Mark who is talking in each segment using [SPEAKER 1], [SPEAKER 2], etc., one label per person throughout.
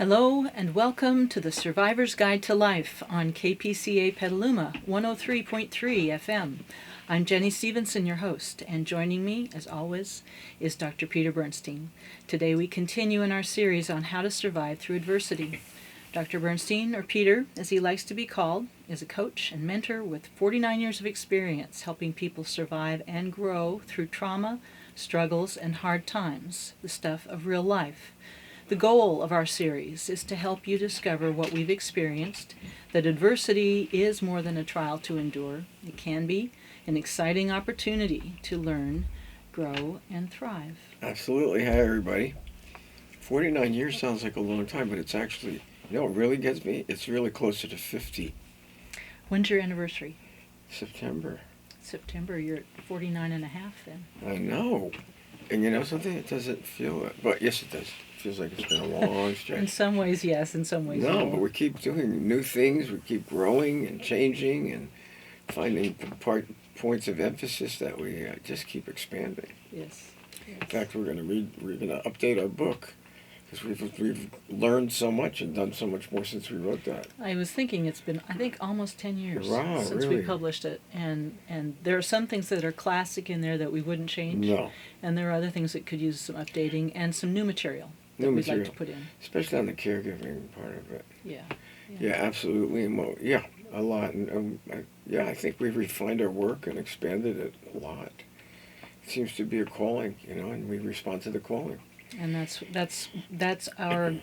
[SPEAKER 1] Hello and welcome to the Survivor's Guide to Life on KPCA Petaluma 103.3 FM. I'm Jenny Stevenson, your host, and joining me, as always, is Dr. Peter Bernstein. Today we continue in our series on how to survive through adversity. Dr. Bernstein, or Peter, as he likes to be called, is a coach and mentor with 49 years of experience helping people survive and grow through trauma, struggles, and hard times, the stuff of real life. The goal of our series is to help you discover what we've experienced, that adversity is more than a trial to endure. It can be an exciting opportunity to learn, grow, and thrive.
[SPEAKER 2] Absolutely. Hi, everybody. 49 years sounds like a long time, but it's actually, what really gets me? It's really closer to 50.
[SPEAKER 1] When's your anniversary?
[SPEAKER 2] September.
[SPEAKER 1] September, you're at 49 and a half then.
[SPEAKER 2] I know. And you know something? It doesn't feel it. But yes, it does. It feels like it's been a long stretch.
[SPEAKER 1] In some ways, yes. In some ways,
[SPEAKER 2] no. But we keep doing new things. We keep growing and changing and finding points of emphasis that we just keep expanding.
[SPEAKER 1] Yes.
[SPEAKER 2] In fact, we're going to update our book because we've learned so much and done so much more since we wrote that.
[SPEAKER 1] I was thinking it's been, I think, almost 10 years since
[SPEAKER 2] really?
[SPEAKER 1] we published it. And there are some things that are classic in there that we wouldn't change.
[SPEAKER 2] No.
[SPEAKER 1] And there are other things that could use some updating and some new material that we'd like to put in.
[SPEAKER 2] Especially on the caregiving part of it.
[SPEAKER 1] Yeah.
[SPEAKER 2] Yeah, absolutely. And a lot. And I think we've refined our work and expanded it a lot. It seems to be a calling, and we respond to the calling.
[SPEAKER 1] And that's our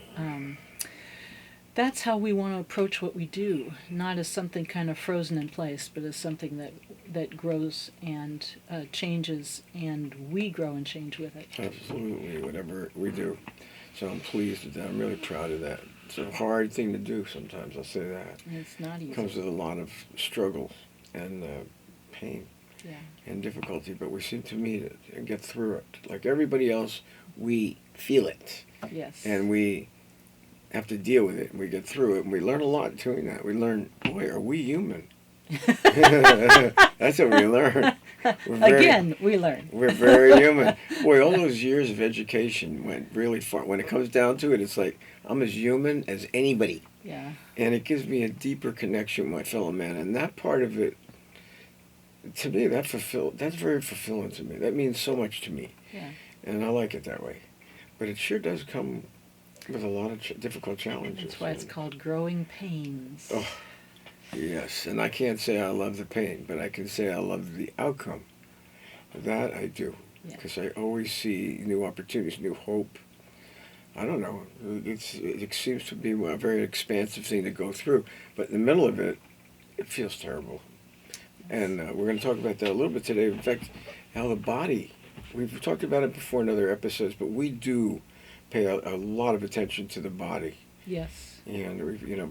[SPEAKER 1] that's how we want to approach what we do, not as something kind of frozen in place, but as something that grows and changes, and we grow and change with it.
[SPEAKER 2] Absolutely, whatever we do. So I'm pleased with that. I'm really proud of that. It's a hard thing to do sometimes, I'll say that.
[SPEAKER 1] And it's not easy.
[SPEAKER 2] It comes with a lot of struggle and pain.
[SPEAKER 1] Yeah.
[SPEAKER 2] And difficulty, but we seem to meet it and get through it. Like everybody else, we feel it.
[SPEAKER 1] Yes.
[SPEAKER 2] And we have to deal with it, and we get through it, and we learn a lot doing that. We learn, boy, are we human? That's what we learn.
[SPEAKER 1] We learn.
[SPEAKER 2] We're very human. Boy, all those years of education went really far. When it comes down to it, it's like I'm as human as anybody.
[SPEAKER 1] Yeah.
[SPEAKER 2] And it gives me a deeper connection with my fellow man, and that part of it, to me, that's very fulfilling to me. That means so much to me.
[SPEAKER 1] Yeah.
[SPEAKER 2] And I like it that way. But it sure does come with a lot of difficult challenges.
[SPEAKER 1] That's why it's called growing pains.
[SPEAKER 2] Oh, yes. And I can't say I love the pain, but I can say I love the outcome. That I do. Because I always see new opportunities, new hope. I don't know. It seems to be a very expansive thing to go through. But in the middle of it, it feels terrible. And we're going to talk about that a little bit today. In fact, how the body, we've talked about it before in other episodes, but we do pay a lot of attention to the body.
[SPEAKER 1] Yes.
[SPEAKER 2] And,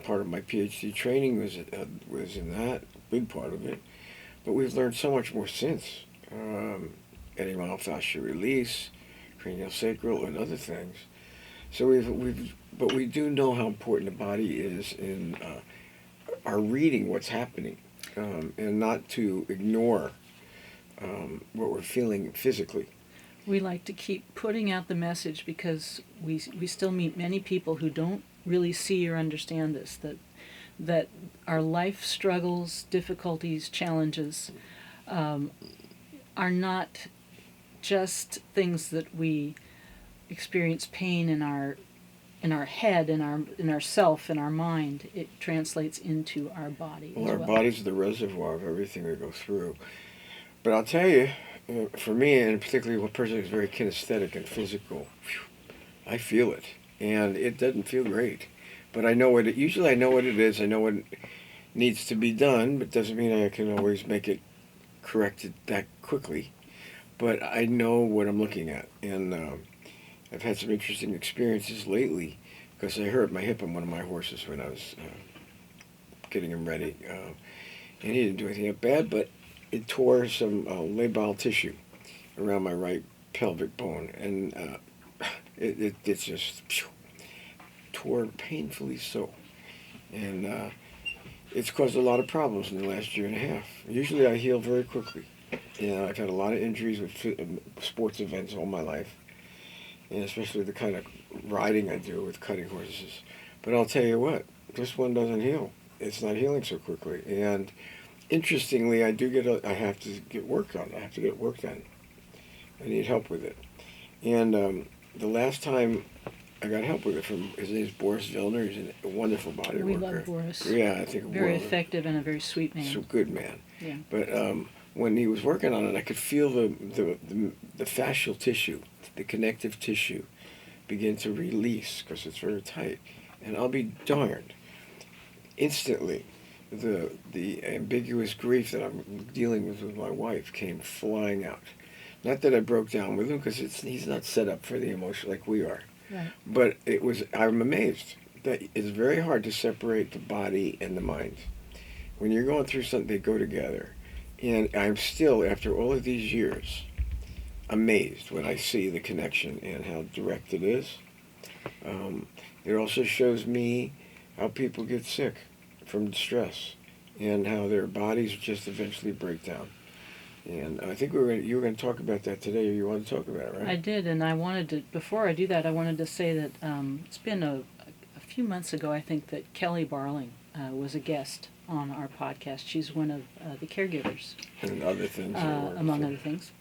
[SPEAKER 2] part of my PhD training was in that, big part of it. But we've learned so much more since. Myofascial release, craniosacral, and other things. So but we do know how important the body is in our reading what's happening. And not to ignore what we're feeling physically.
[SPEAKER 1] We like to keep putting out the message because we still meet many people who don't really see or understand this, that our life struggles, difficulties, challenges are not just things that we experience pain in our head, in our self, in our mind. It translates into our body.
[SPEAKER 2] Well, our body's the reservoir of everything we go through. But I'll tell you, for me, and particularly one person who's very kinesthetic and physical, I feel it, and it doesn't feel great. But usually I know what it is. I know what needs to be done, but doesn't mean I can always make it corrected that quickly. But I know what I'm looking at, and I've had some interesting experiences lately because I hurt my hip on one of my horses when I was getting him ready. And he didn't do anything bad, but it tore some labile tissue around my right pelvic bone. And it just tore painfully so. And it's caused a lot of problems in the last year and a half. Usually I heal very quickly. I've had a lot of injuries with sports events all my life. and especially the kind of riding I do with cutting horses. But I'll tell you what, this one doesn't heal. It's not healing so quickly. And interestingly, I have to get work on. I have to get work done. I need help with it. And the last time I got help with it from, his name's Boris Vilner. He's a wonderful body
[SPEAKER 1] We
[SPEAKER 2] worker.
[SPEAKER 1] love Boris.
[SPEAKER 2] Yeah, I think
[SPEAKER 1] Very effective and a very sweet man.
[SPEAKER 2] So good man.
[SPEAKER 1] Yeah.
[SPEAKER 2] But when he was working on it, I could feel the fascial tissue, the connective tissue, begin to release because it's very tight. And I'll be darned, instantly, the ambiguous grief that I'm dealing with my wife came flying out. Not that I broke down with him, because he's not set up for the emotion like we are.
[SPEAKER 1] Right.
[SPEAKER 2] But I'm amazed that it's very hard to separate the body and the mind. When you're going through something, they go together. And I'm still, after all of these years, amazed when I see the connection and how direct it is. It also shows me how people get sick from stress and how their bodies just eventually break down. And I think you were going to talk about that today, or you want to talk about it, right?
[SPEAKER 1] I did, and I wanted to, before I do that, I wanted to say that it's been a few months ago, I think, that Kelly Barling was a guest on our podcast. She's one of the caregivers.
[SPEAKER 2] And other things.
[SPEAKER 1] Among other things.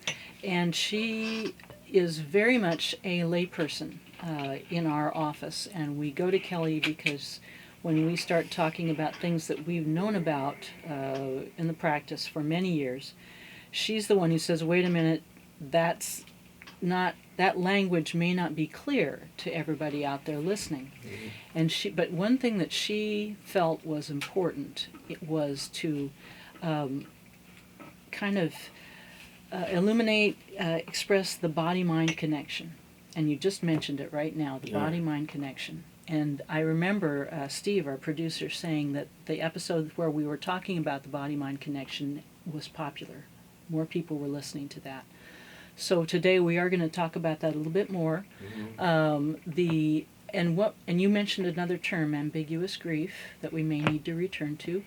[SPEAKER 1] And she is very much a layperson in our office, and we go to Kelly because when we start talking about things that we've known about in the practice for many years, she's the one who says, wait a minute, that language may not be clear to everybody out there listening. Mm-hmm. But one thing that she felt was important, it was to kind of illuminate, express the body-mind connection. And you just mentioned it right now, the body-mind connection. And I remember Steve, our producer, saying that the episode where we were talking about the body-mind connection was popular. More people were listening to that. So today we are going to talk about that a little bit more. Mm-hmm. And you mentioned another term, ambiguous grief, that we may need to return to.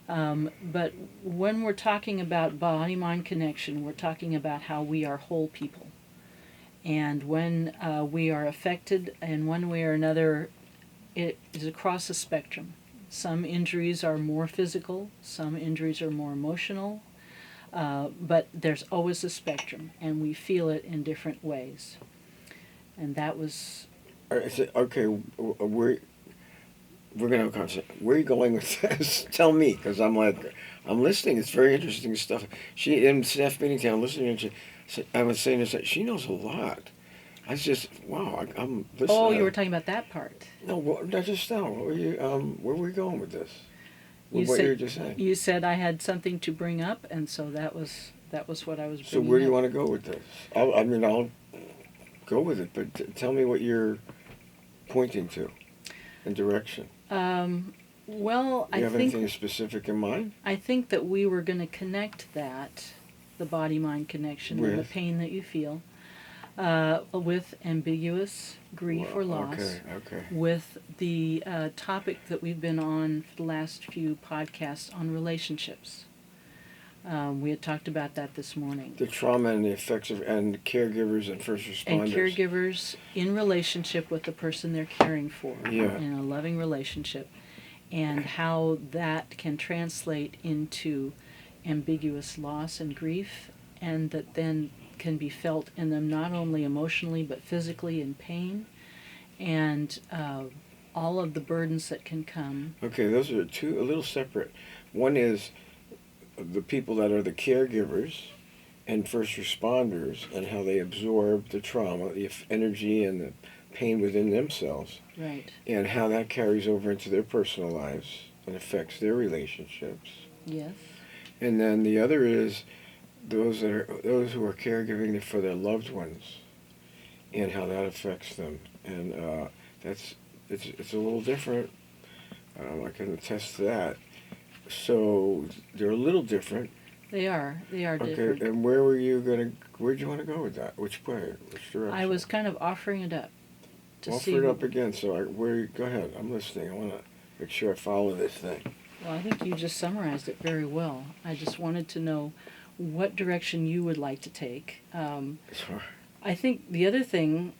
[SPEAKER 1] But when we're talking about body-mind connection, we're talking about how we are whole people. And when we are affected in one way or another, it is across the spectrum. Some injuries are more physical, some injuries are more emotional, but there's always a spectrum, and we feel it in different ways. And that was...
[SPEAKER 2] Okay, we're going to have a conversation. Where are you going with this? Tell me, because I'm listening. It's very interesting stuff. She, in staff meeting town, listening, and I was saying this, she knows a lot. I was just, wow, I'm listening.
[SPEAKER 1] Oh, you were talking about that part.
[SPEAKER 2] No, not just now. What were you, where were we going with this?
[SPEAKER 1] You
[SPEAKER 2] were just saying.
[SPEAKER 1] You said I had something to bring up, and so that was what I was bringing up.
[SPEAKER 2] So where do you want to go with this? I'll go with it, but tell me what you're pointing to in direction.
[SPEAKER 1] Well,
[SPEAKER 2] do you have anything specific in mind?
[SPEAKER 1] I think that we were going to connect that, the body-mind connection, and the pain that you feel, with ambiguous grief or loss.
[SPEAKER 2] Okay.
[SPEAKER 1] With the topic that we've been on for the last few podcasts on relationships. We had talked about that this morning.
[SPEAKER 2] The trauma and the effects and caregivers and first responders.
[SPEAKER 1] And caregivers in relationship with the person they're caring for, in a loving relationship, and how that can translate into ambiguous loss and grief, and that then can be felt in them not only emotionally but physically in pain, and all of the burdens that can come. Okay,
[SPEAKER 2] those are two, a little separate. One is the people that are the caregivers and first responders, and how they absorb the trauma, the energy and the pain within themselves.
[SPEAKER 1] Right.
[SPEAKER 2] And how that carries over into their personal lives and affects their relationships.
[SPEAKER 1] Yes. And
[SPEAKER 2] then the other is those who are caregiving for their loved ones, and how that affects them. And it's a little different. I can attest to that. So they're a little different.
[SPEAKER 1] They are different.
[SPEAKER 2] Okay, and where'd you want to go with that? Which way? Which direction?
[SPEAKER 1] I was kind of offering it up.
[SPEAKER 2] Offer it up again. So go ahead. I'm listening. I want to make sure I follow this thing.
[SPEAKER 1] Well, I think you just summarized it very well. I just wanted to know what direction you would like to take.
[SPEAKER 2] Sure.
[SPEAKER 1] I think the other thing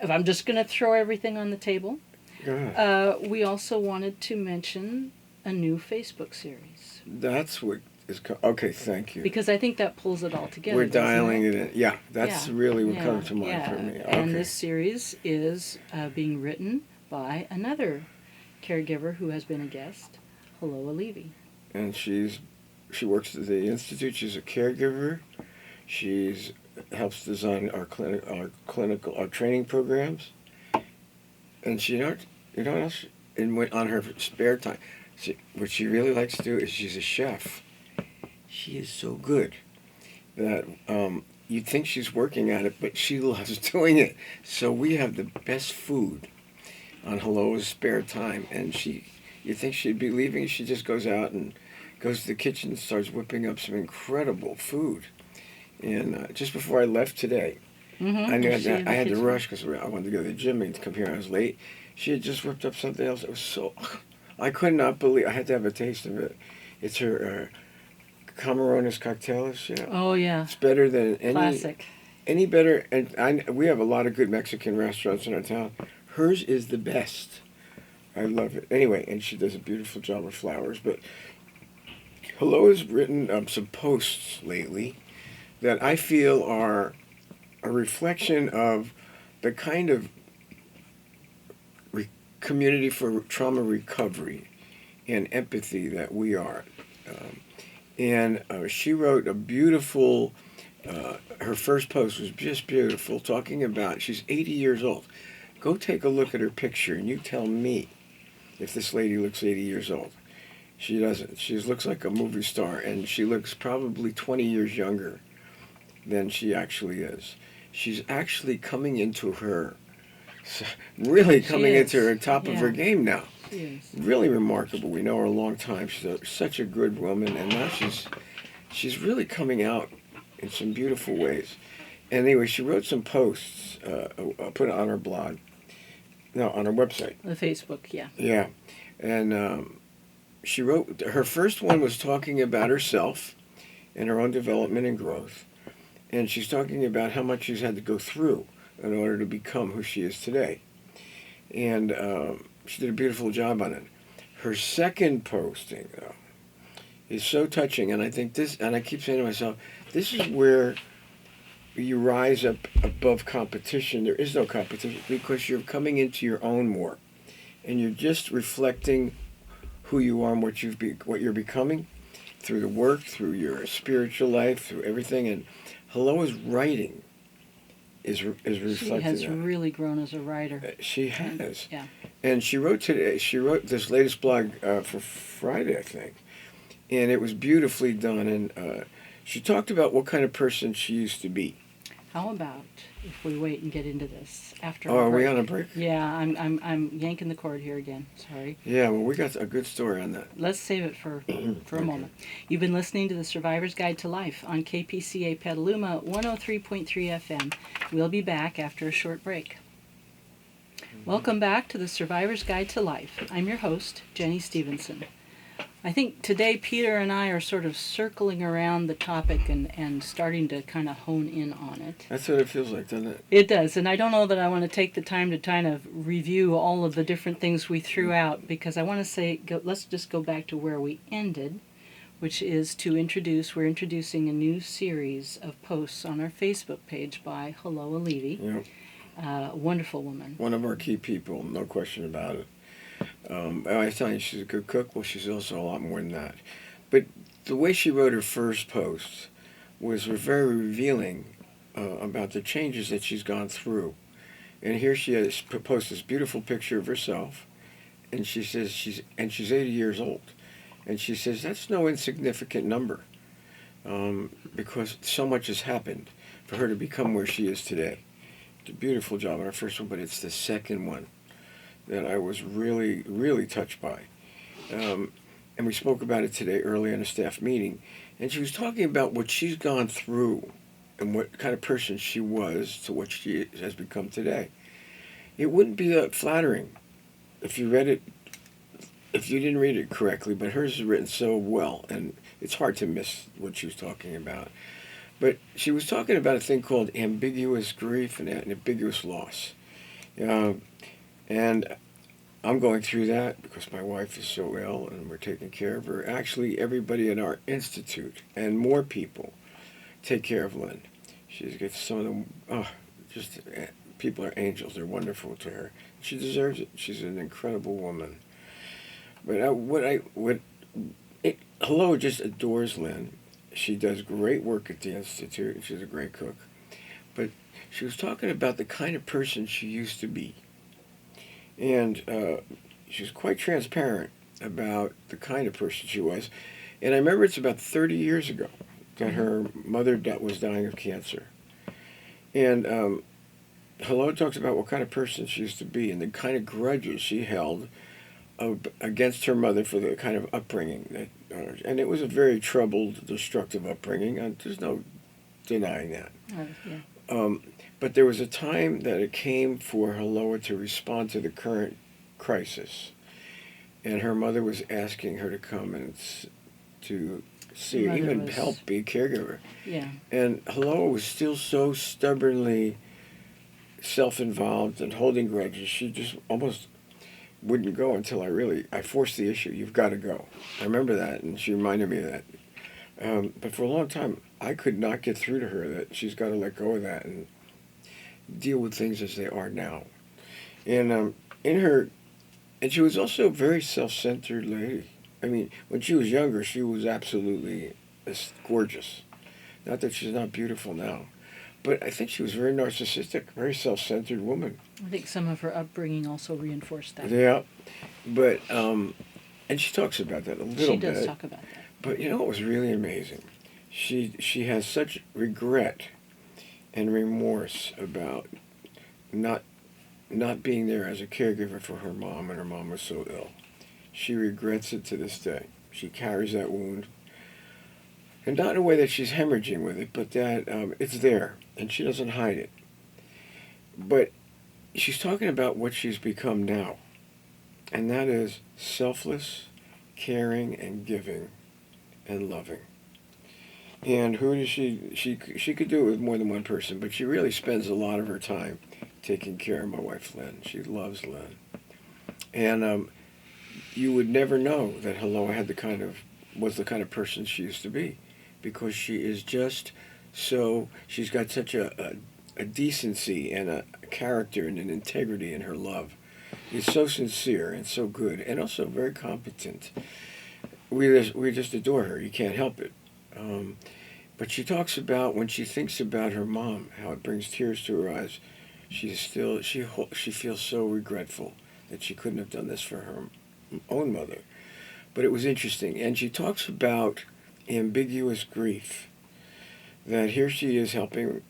[SPEAKER 1] I'm just going to throw everything on the table.
[SPEAKER 2] Go ahead.
[SPEAKER 1] We also wanted to mention a new Facebook series.
[SPEAKER 2] That's what is okay. Thank you.
[SPEAKER 1] Because I think that pulls it all together.
[SPEAKER 2] We're dialing it in. Yeah, that's really what comes to mind for me. Okay.
[SPEAKER 1] And this series is being written by another caregiver who has been a guest, Hello Levy.
[SPEAKER 2] And she works at the Institute. She's a caregiver. She's helps design our training programs. And she, you know what else? On her spare time, what she really likes to do is she's a chef. She is so good that you'd think she's working at it, but she loves doing it. So we have the best food on Hello's spare time, and you think she'd be leaving, she just goes out and goes to the kitchen and starts whipping up some incredible food. And just before I left today, I knew I had to rush because I wanted to go to the gym and come here. I was late. She had just whipped up something else. It was so... I could not believe... I had to have a taste of it. It's her Camarones cocktails, you know.
[SPEAKER 1] Oh, yeah.
[SPEAKER 2] It's better than any...
[SPEAKER 1] Classic.
[SPEAKER 2] Any better... And we have a lot of good Mexican restaurants in our town. Hers is the best. I love it. Anyway, and she does a beautiful job with flowers. But Hello has written some posts lately that I feel are a reflection of the kind of community for trauma recovery and empathy that we are. And she wrote a beautiful, her first post was just beautiful, talking about, she's 80 years old. Go take a look at her picture and you tell me if this lady looks 80 years old. She doesn't. She looks like a movie star, and she looks probably 20 years younger than she actually is. She's actually coming into her, really coming into her top of her game now.
[SPEAKER 1] She is.
[SPEAKER 2] Really remarkable. We know her a long time. She's such a good woman, and now she's really coming out in some beautiful ways. And anyway, she wrote some posts, put it on her blog, no, on her website.
[SPEAKER 1] The Facebook, yeah.
[SPEAKER 2] Yeah, and she wrote, her first one was talking about herself and her own development and growth. And she's talking about how much she's had to go through in order to become who she is today. And she did a beautiful job on it. Her second posting, though, is so touching. And I think this, and I keep saying to myself, this is where you rise up above competition. There is no competition because you're coming into your own more. And you're just reflecting who you are and what you're becoming through the work, through your spiritual life, through everything. And Hello's writing is reflecting
[SPEAKER 1] She has
[SPEAKER 2] that.
[SPEAKER 1] really grown as a writer.
[SPEAKER 2] She has.
[SPEAKER 1] Yeah.
[SPEAKER 2] And she wrote today. She wrote this latest blog for Friday, I think, and it was beautifully done. And she talked about what kind of person she used to be.
[SPEAKER 1] How about if we wait and get into this after?
[SPEAKER 2] Oh, are we on a break?
[SPEAKER 1] Yeah, I'm yanking the cord here again. Sorry.
[SPEAKER 2] Yeah, well, we got a good story on that.
[SPEAKER 1] Let's save it for a moment. You've been listening to the Survivor's Guide to Life on KPCA Petaluma 103.3 FM. We'll be back after a short break. Welcome back to the Survivor's Guide to Life. I'm your host, Jenny Stevenson. I think today Peter and I are sort of circling around the topic and starting to kind of hone in on it.
[SPEAKER 2] That's what it feels like, doesn't it?
[SPEAKER 1] It does, and I don't know that I want to take the time to kind of review all of the different things we threw out, because I want to say, let's just go back to where we ended, which is we're introducing a new series of posts on our Facebook page by Hello Levy.
[SPEAKER 2] Yeah.
[SPEAKER 1] Wonderful woman.
[SPEAKER 2] One of our key people, no question about it. I was telling you, she's a good cook. Well, she's also a lot more than that. But the way she wrote her first post was very revealing about the changes that she's gone through. And here she has posted this beautiful picture of herself, and she says she's 80 years old. And she says that's no insignificant number because so much has happened for her to become where she is today. It's a beautiful job on her first one, but it's the second one that I was really, really touched by. And we spoke about it today early in a staff meeting. And she was talking about what she's gone through and what kind of person she was to what she has become today. It wouldn't be that flattering if you didn't read it correctly, but hers is written so well, and it's hard to miss what she was talking about. But she was talking about a thing called ambiguous grief and ambiguous loss. And I'm going through that because my wife is so ill and we're taking care of her. Actually, everybody in our institute and more people take care of Lynn. She's got some of them, just people are angels. They're wonderful to her. She deserves it. She's an incredible woman. But Hello just adores Lynn. She does great work at the institute. She's a great cook. But she was talking about the kind of person she used to be. And she was quite transparent about the kind of person she was. And I remember it's about 30 years ago that her mother was dying of cancer. And Hello talks about what kind of person she used to be and the kind of grudges she held against her mother for the kind of upbringing that, and it was a very troubled, destructive upbringing. There's no denying that.
[SPEAKER 1] Yeah.
[SPEAKER 2] But there was a time that it came for Hello to respond to the current crisis, and her mother was asking her to come and to see, even help be a caregiver.
[SPEAKER 1] Yeah.
[SPEAKER 2] And Hello was still so stubbornly self-involved and holding grudges. She just almost wouldn't go until I forced the issue. You've got to go. I remember that, and she reminded me of that. But for a long time, I could not get through to her that she's got to let go of that and deal with things as they are now. And and she was also a very self-centered lady. I mean, when she was younger, she was absolutely gorgeous. Not that she's not beautiful now. But I think she was very narcissistic, very self-centered woman.
[SPEAKER 1] I think some of her upbringing also reinforced that.
[SPEAKER 2] Yeah, but and she talks about that a little bit.
[SPEAKER 1] She does talk about that.
[SPEAKER 2] But you know what was really amazing? She has such regret and remorse about not being there as a caregiver for her mom when her mom was so ill. She regrets it to this day. She carries that wound. And not in a way that she's hemorrhaging with it, but that it's there, and she doesn't hide it. But she's talking about what she's become now, and that is selfless, caring, and giving, and loving. And who does she could do it with more than one person, but she really spends a lot of her time taking care of my wife, Lynn. She loves Lynn. And you would never know that Hello was the kind of person she used to be, because she is just so, she's got such a decency and a character and an integrity in her love. It's so sincere and so good, and also very competent. We just adore her. You can't help it. But she talks about when she thinks about her mom, how it brings tears to her eyes. She feels so regretful that she couldn't have done this for her own mother. But it was interesting, and she talks about ambiguous grief. That here she is helping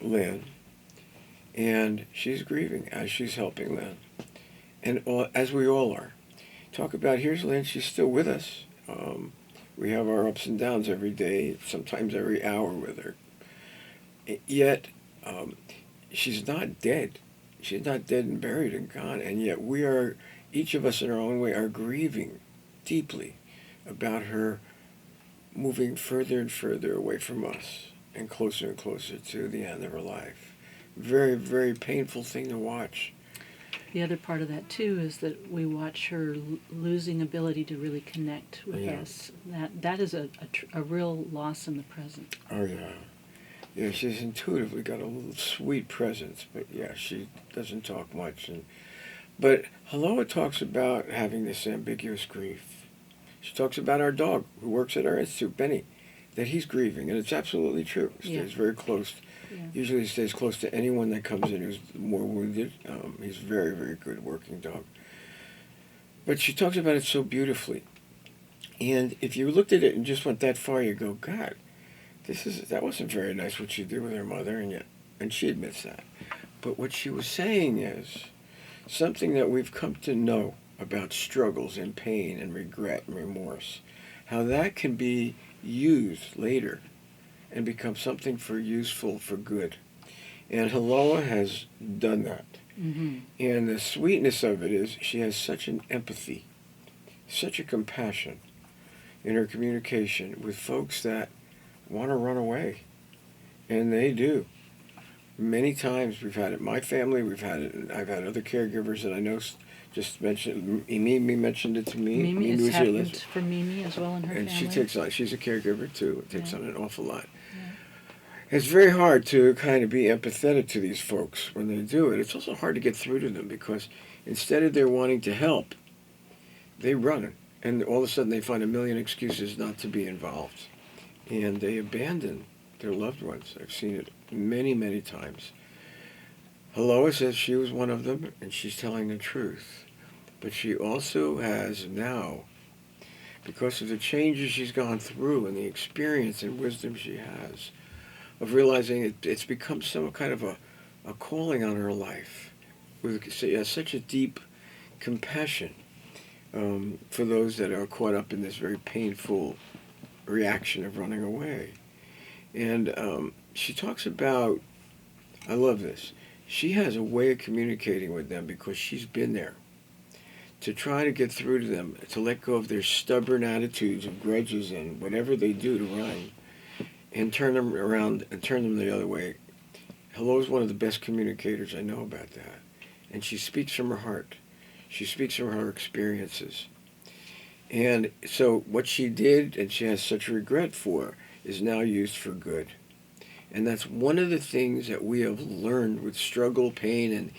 [SPEAKER 2] Lynn, and she's grieving as she's helping Lynn, and as we all are. Talk about here's Lynn, she's still with us. We have our ups and downs every day, sometimes every hour with her. Yet, she's not dead. She's not dead and buried and gone, and yet each of us in our own way, are grieving deeply about her moving further and further away from us and closer to the end of her life. Very, very painful thing to watch.
[SPEAKER 1] The other part of that, too, is that we watch her losing ability to really connect with us. That is a real loss in the present.
[SPEAKER 2] Oh, yeah. Yeah, she's intuitively got a little sweet presence, but yeah, she doesn't talk much. But Hello talks about having this ambiguous grief. She talks about our dog who works at our institute, Benny, that he's grieving, and it's absolutely true. He stays very close. Yeah. Usually he stays close to anyone that comes in who's more wounded. He's a very, very good working dog. But she talks about it so beautifully. And if you looked at it and just went that far, you go, God, that wasn't very nice what she did with her mother, and she admits that. But what she was saying is something that we've come to know about struggles and pain and regret and remorse, how that can be used later and become something useful for good. And Hello has done that.
[SPEAKER 1] Mm-hmm.
[SPEAKER 2] And the sweetness of it is she has such an empathy, such a compassion in her communication with folks that want to run away. And they do. Many times we've had it. My family, I've had other caregivers that I know just mentioned. Mimi mentioned it to me.
[SPEAKER 1] Mimi, it's
[SPEAKER 2] was here
[SPEAKER 1] happened for Mimi as well in her
[SPEAKER 2] and
[SPEAKER 1] family.
[SPEAKER 2] she takes on. She's a caregiver too. It takes
[SPEAKER 1] Yeah.
[SPEAKER 2] on an awful lot.
[SPEAKER 1] Yeah.
[SPEAKER 2] It's very hard to kind of be empathetic to these folks when they do it. It's also hard to get through to them because instead of their wanting to help, they run, and all of a sudden they find a million excuses not to be involved, and they abandon their loved ones. I've seen it many, many times. Helloa says she was one of them, and she's telling the truth. But she also has now, because of the changes she's gone through and the experience and wisdom she has, of realizing it's become some kind of a calling on her life with such a deep compassion for those that are caught up in this very painful reaction of running away. And she talks about, I love this, she has a way of communicating with them because she's been there, to try to get through to them, to let go of their stubborn attitudes and grudges and whatever they do to run, and turn them around and turn them the other way. Hello is one of the best communicators I know about that. And she speaks from her heart. She speaks from her experiences. And so what she did, and she has such regret for, is now used for good. And that's one of the things that we have learned with struggle, pain, and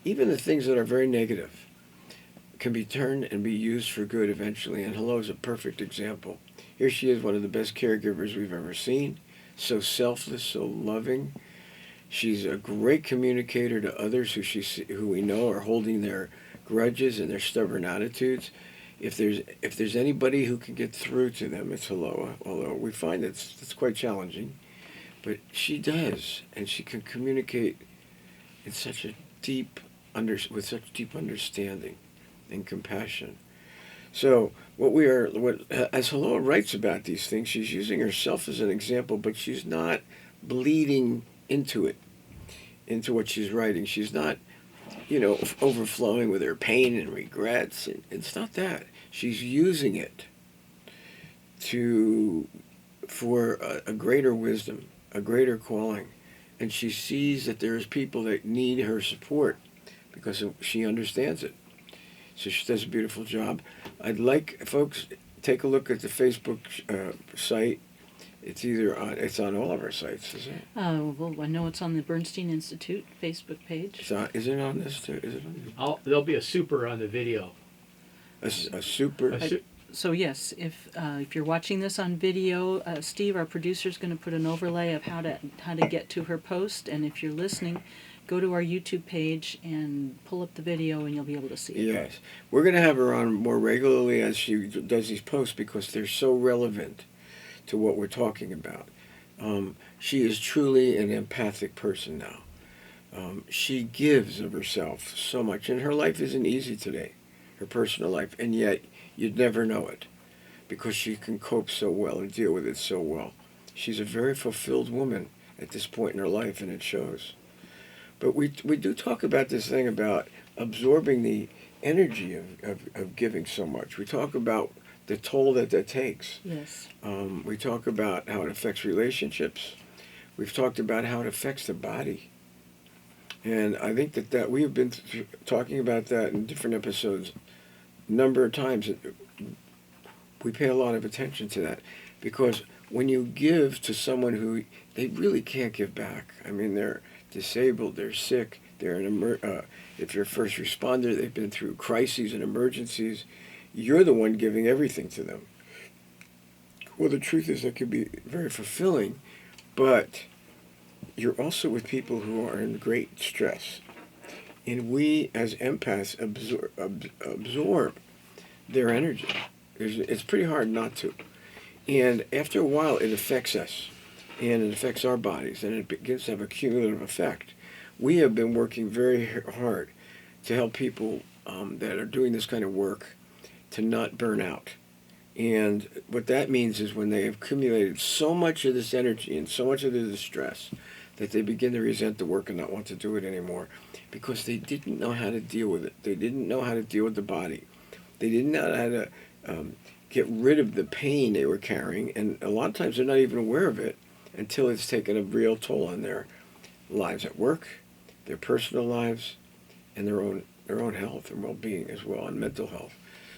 [SPEAKER 2] even the things that are very negative can be turned and be used for good eventually. And Hello is a perfect example. Here she is, one of the best caregivers we've ever seen. So selfless, so loving. She's a great communicator to others who we know are holding their grudges and their stubborn attitudes. If there's anybody who can get through to them, it's Helloa. Although we find it's quite challenging, but she does, and she can communicate in such a with such deep understanding and compassion. So as Helloa writes about these things, she's using herself as an example, but she's not bleeding into what she's writing. She's not, overflowing with her pain and regrets. It's not that. She's using it for a greater wisdom, a greater calling, and she sees that there's people that need her support because she understands it. So she does a beautiful job. I'd like folks take a look at the Facebook site. It's on all of our sites, is it?
[SPEAKER 1] Well, I know it's on the Bernstein Institute Facebook page.
[SPEAKER 2] Is it on this too? Is it on
[SPEAKER 3] There'll be a super on the video.
[SPEAKER 2] a super?
[SPEAKER 1] So yes, if you're watching this on video, Steve, our producer, is going to put an overlay of how to get to her post, and if you're listening, go to our YouTube page and pull up the video, and you'll be able to see it.
[SPEAKER 2] Yes, we're going to have her on more regularly as she does these posts because they're so relevant to what we're talking about. She is truly an empathic person now. She gives of herself so much, and her life isn't easy today, her personal life, and yet you'd never know it because she can cope so well and deal with it so well. She's a very fulfilled woman at this point in her life, and it shows. But we do talk about this thing about absorbing the energy of giving so much. We talk about the toll that takes.
[SPEAKER 1] Yes.
[SPEAKER 2] We talk about how it affects relationships. We've talked about how it affects the body. And I think that we have been talking about that in different episodes a number of times. We pay a lot of attention to that because when you give to someone who they really can't give back, I mean, they're disabled, they're sick, they're if you're a first responder, they've been through crises and emergencies, you're the one giving everything to them. Well, the truth is that can be very fulfilling, but you're also with people who are in great stress. And we, as empaths, absorb their energy. It's pretty hard not to. And after a while, it affects us, and it affects our bodies, and it begins to have a cumulative effect. We have been working very hard to help people that are doing this kind of work to not burn out. And what that means is when they have accumulated so much of this energy and so much of the distress that they begin to resent the work and not want to do it anymore because they didn't know how to deal with it. They didn't know how to deal with the body. They didn't know how to get rid of the pain they were carrying, and a lot of times they're not even aware of it until it's taken a real toll on lives at work, their personal lives, and their own health and well-being as well, and mental health.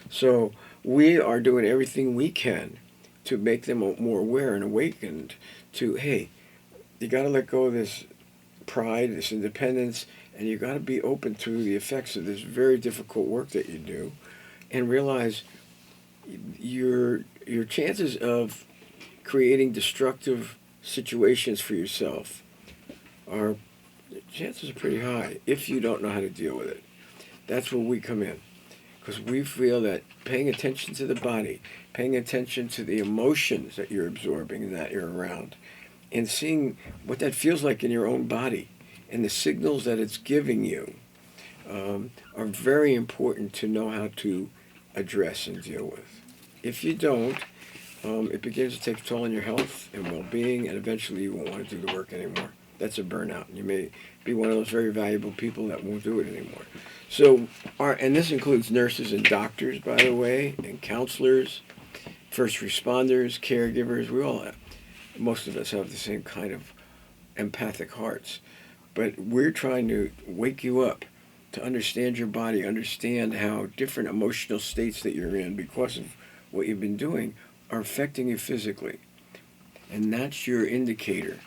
[SPEAKER 2] So we are doing everything we can to make them more aware and awakened to, hey, you got to let go of this pride, this independence, and you got to be open to the effects of this very difficult work that you do, and realize your chances of creating destructive situations for yourself are chances are pretty high if you don't know how to deal with it. That's where we come in, because we feel that paying attention to the body, paying attention to the emotions that you're absorbing and that you're around, and seeing what that feels like in your own body and the signals that it's giving you are very important to know how to address and deal with. If you don't, it begins to take a toll on your health and well-being, and eventually you won't want to do the work anymore. That's a burnout, and you may be one of those very valuable people that won't do it anymore. So, and this includes nurses and doctors, by the way, and counselors, first responders, caregivers. Most of us have the same kind of empathic hearts, but we're trying to wake you up to understand your body, understand how different emotional states that you're in because of what you've been doing are affecting you physically. And that's your indicator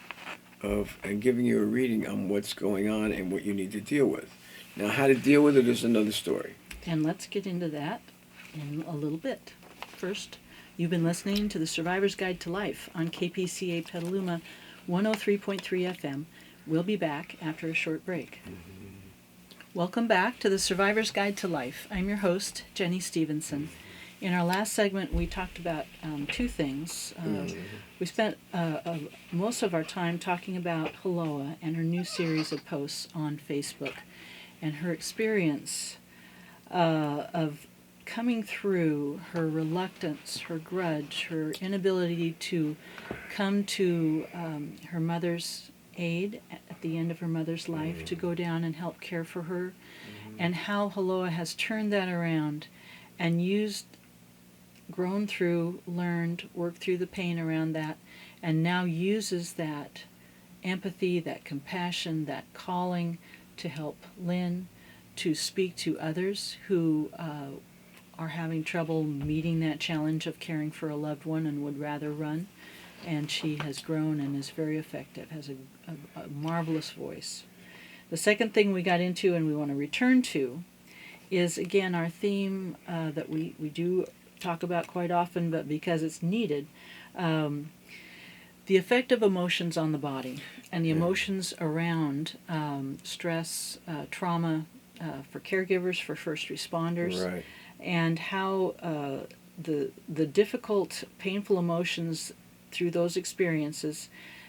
[SPEAKER 2] of, and giving you a reading on what's going on and what you need to deal with. Now, how to deal with it is another story.
[SPEAKER 1] And let's get into that in a little bit. First, you've been listening to the Survivor's Guide to Life on KPCA Petaluma 103.3 FM. We'll be back after a short break. Welcome back to the Survivor's Guide to Life. I'm your host, Jenny Stevenson. In our last segment, we talked about two things. We spent most of our time talking about Haloa and her new series of posts on Facebook and her experience of coming through her reluctance, her grudge, her inability to come to her mother's aid at the end of her mother's life, to go down and help care for her, and how Haloa has turned that around and grown through, learned, worked through the pain around that, and now uses that empathy, that compassion, that calling to help Lynn, to speak to others who are having trouble meeting that challenge of caring for a loved one and would rather run. And she has grown and is very effective, has a marvelous voice. The second thing we got into and we want to return to is, again, our theme that we do talk about quite often, but because it's needed, the effect of emotions on the body and the emotions around stress, trauma, for caregivers, for first responders,
[SPEAKER 2] Right.
[SPEAKER 1] and how the difficult, painful emotions through those experiences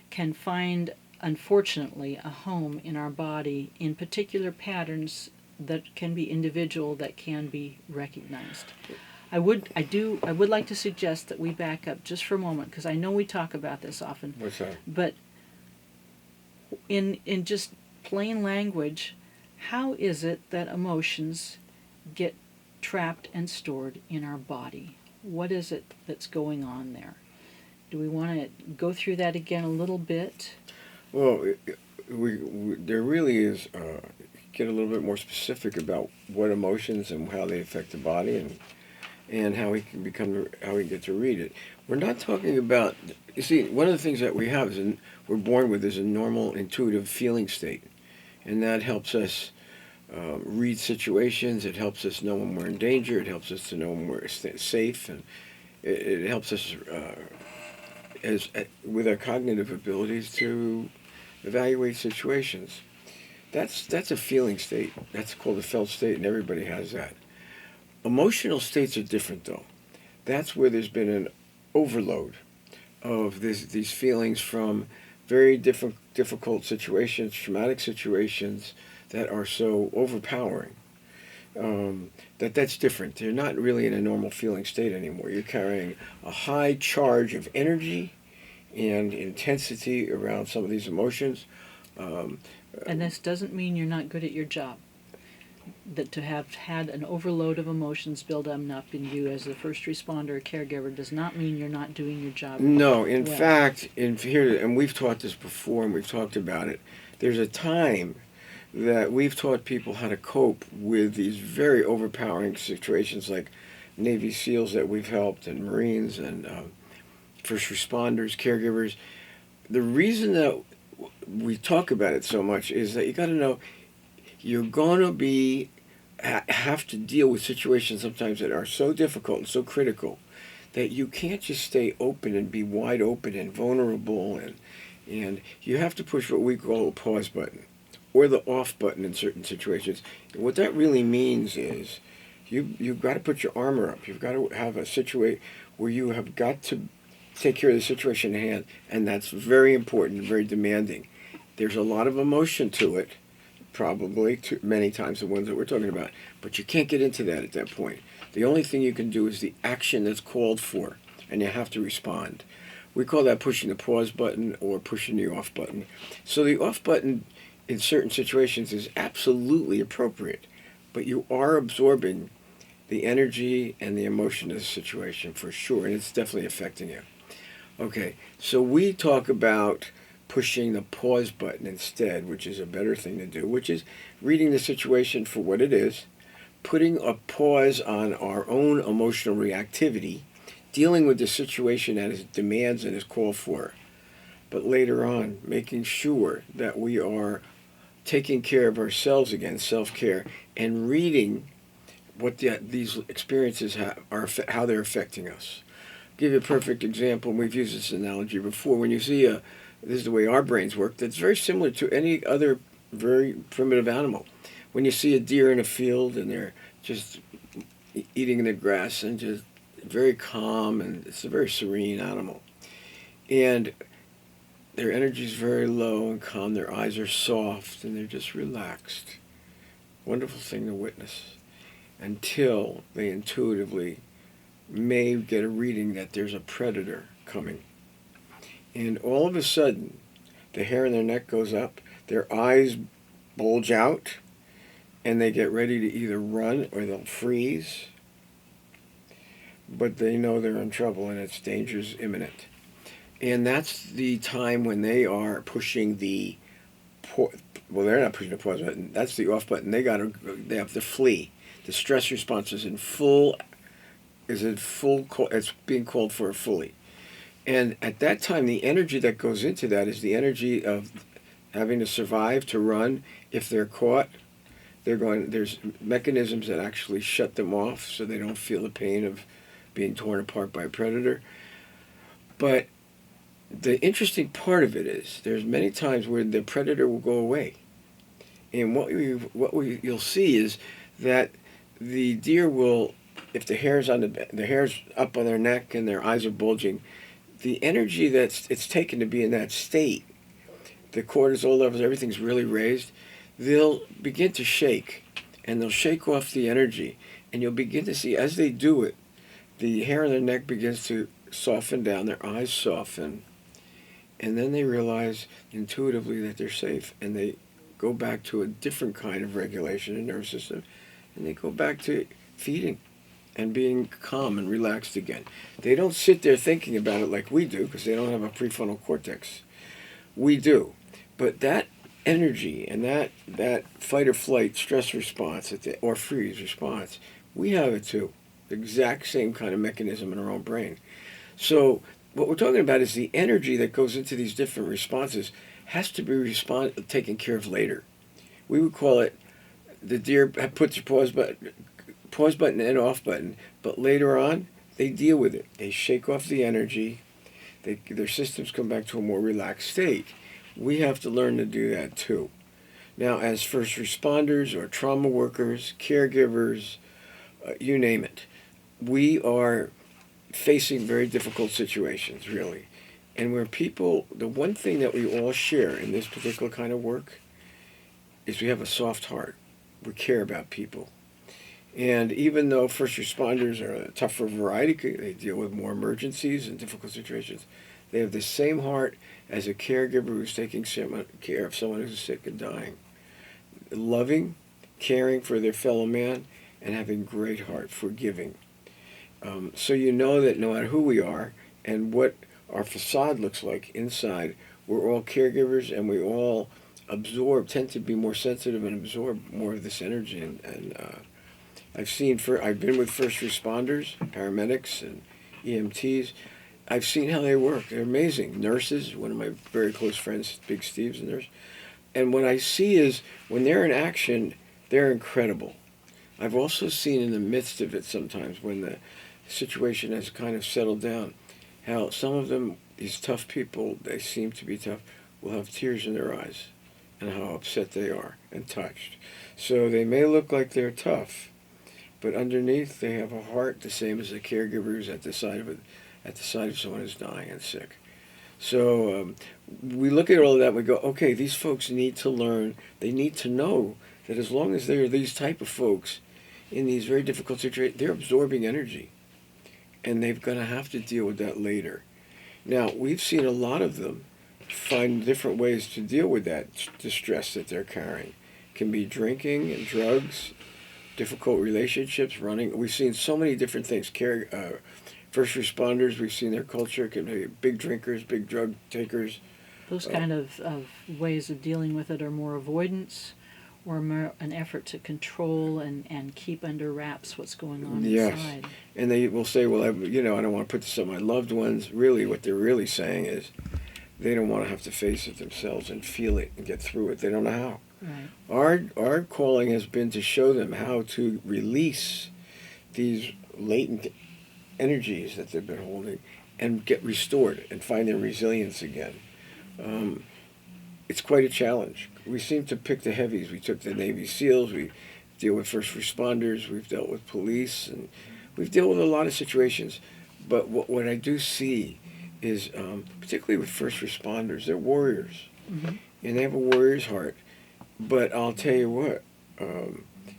[SPEAKER 1] can find, unfortunately, a home in our body in particular patterns that can be individual, that can be recognized. I would like to suggest that we back up just for a moment, because I know we talk about this often.
[SPEAKER 2] What's that?
[SPEAKER 1] But in just plain language, how is it that emotions get trapped and stored in our body? What is it that's going on there? Do we want to go through that again a little bit?
[SPEAKER 2] Well, there really is, get a little bit more specific about what emotions and how they affect the body, and how we get to read it. We're not talking about, you see, one of the things that we have is, we're born with, is a normal intuitive feeling state. And that helps us read situations, it helps us know when we're in danger, it helps us to know when we're safe, and it helps us with our cognitive abilities to evaluate situations. That's a feeling state. That's called a felt state, and everybody has that. Emotional states are different, though. That's where there's been an overload of these feelings from very difficult situations, traumatic situations that are so overpowering. That's different. They're not really in a normal feeling state anymore. You're carrying a high charge of energy and intensity around some of these emotions.
[SPEAKER 1] And this doesn't mean you're not good at your job. That to have had an overload of emotions build up in you as a first responder or caregiver does not mean you're not doing your job.
[SPEAKER 2] No, in
[SPEAKER 1] well.
[SPEAKER 2] fact, and we've taught this before and we've talked about it, there's a time that we've taught people how to cope with these very overpowering situations, like Navy SEALs that we've helped, and Marines, and first responders, caregivers. The reason that we talk about it so much is that you got to know you're going to be have to deal with situations sometimes that are so difficult and so critical that you can't just stay open and be wide open and vulnerable, and you have to push what we call a pause button or the off button in certain situations. And what that really means is you've got to put your armor up. You've got to have a situation where you have got to take care of the situation at hand, and that's very important and very demanding. There's a lot of emotion to it, probably many times the ones that we're talking about, but you can't get into that at that point. The only thing you can do is the action that's called for, and you have to respond. We call that pushing the pause button or pushing the off button. So the off button in certain situations is absolutely appropriate, but you are absorbing the energy and the emotion of the situation for sure, and it's definitely affecting you. Okay, so we talk about pushing the pause button instead, which is a better thing to do, which is reading the situation for what it is, putting a pause on our own emotional reactivity, dealing with the situation as it demands and is called for, but later on making sure that we are taking care of ourselves again, self-care, and reading what these experiences how they're affecting us. I'll give you a perfect example, and we've used this analogy before. When you see this is the way our brains work, that's very similar to any other very primitive animal. When you see a deer in a field and they're just eating the grass and just very calm, and it's a very serene animal, and their energy is very low and calm, their eyes are soft, and they're just relaxed. Wonderful thing to witness, until they intuitively may get a reading that there's a predator coming. And all of a sudden, the hair on their neck goes up, their eyes bulge out, and they get ready to either run or they'll freeze. But they know they're in trouble and it's danger's imminent. And that's the time when they are pushing the well, they're not pushing the pause button. That's the off button. They have to flee. The stress response is in full. It's being called for fully. And at that time, the energy that goes into that is the energy of having to survive, to run. If they're caught, there's mechanisms that actually shut them off so they don't feel the pain of being torn apart by a predator. But the interesting part of it is there's many times where the predator will go away. And you'll see is that the deer will, if the hair's up on their neck and their eyes are bulging, the energy it's taken to be in that state, the cortisol levels, everything's really raised, they'll begin to shake, and they'll shake off the energy, and you'll begin to see as they do it, the hair on their neck begins to soften down, their eyes soften, and then they realize intuitively that they're safe, and they go back to a different kind of regulation in the nervous system, and they go back to feeding and being calm and relaxed again. They don't sit there thinking about it like we do, because they don't have a prefrontal cortex. We do. But that energy and that fight or flight stress response or freeze response, we have it too. The exact same kind of mechanism in our own brain. So what we're talking about is the energy that goes into these different responses has to be taken care of later. We would call it the deer puts a pause button and off button, but later on they deal with it. They shake off the energy. Their systems come back to a more relaxed state. We have to learn to do that too. Now, as first responders or trauma workers, caregivers, you name it, we are facing very difficult situations, really. And where the one thing that we all share in this particular kind of work is we have a soft heart. We care about people. And even though first responders are a tougher variety, they deal with more emergencies and difficult situations, they have the same heart as a caregiver who's taking care of someone who's sick and dying. Loving, caring for their fellow man, and having great heart, forgiving. So you know that no matter who we are and what our facade looks like inside, we're all caregivers, and we all tend to be more sensitive and absorb more of this energy. And I've been with first responders, paramedics, and EMTs. I've seen how they work. They're amazing. Nurses, one of my very close friends, Big Steve's a nurse. And what I see is when they're in action, they're incredible. I've also seen in the midst of it sometimes when the situation has kind of settled down, how some of them, these tough people, they seem to be tough, will have tears in their eyes and how upset they are and touched. So they may look like they're tough, but underneath they have a heart the same as the caregivers at the side of someone who's dying and sick. So we look at all of that and we go, okay, these folks need to learn, they need to know that as long as they're these type of folks in these very difficult situations, they're absorbing energy. And they're going to have to deal with that later. Now, we've seen a lot of them find different ways to deal with that distress that they're carrying. It can be drinking and drugs, difficult relationships, running. We've seen so many different things. First responders, we've seen their culture can be big drinkers, big drug takers.
[SPEAKER 1] Those kind of ways of dealing with it are more avoidance or more an effort to control and keep under wraps what's going on inside.
[SPEAKER 2] And they will say, well, I don't want to put this on my loved ones. Really, what they're really saying is they don't want to have to face it themselves and feel it and get through it. They don't know how.
[SPEAKER 1] Right.
[SPEAKER 2] Our calling has been to show them how to release these latent energies that they've been holding and get restored and find their resilience again. It's quite a challenge. We seem to pick the heavies. We took the Navy SEALs, we deal with first responders, we've dealt with police, and we've dealt with a lot of situations. But what I do see is, particularly with first responders, they're warriors.
[SPEAKER 1] Mm-hmm.
[SPEAKER 2] And they have a warrior's heart. But I'll tell you what,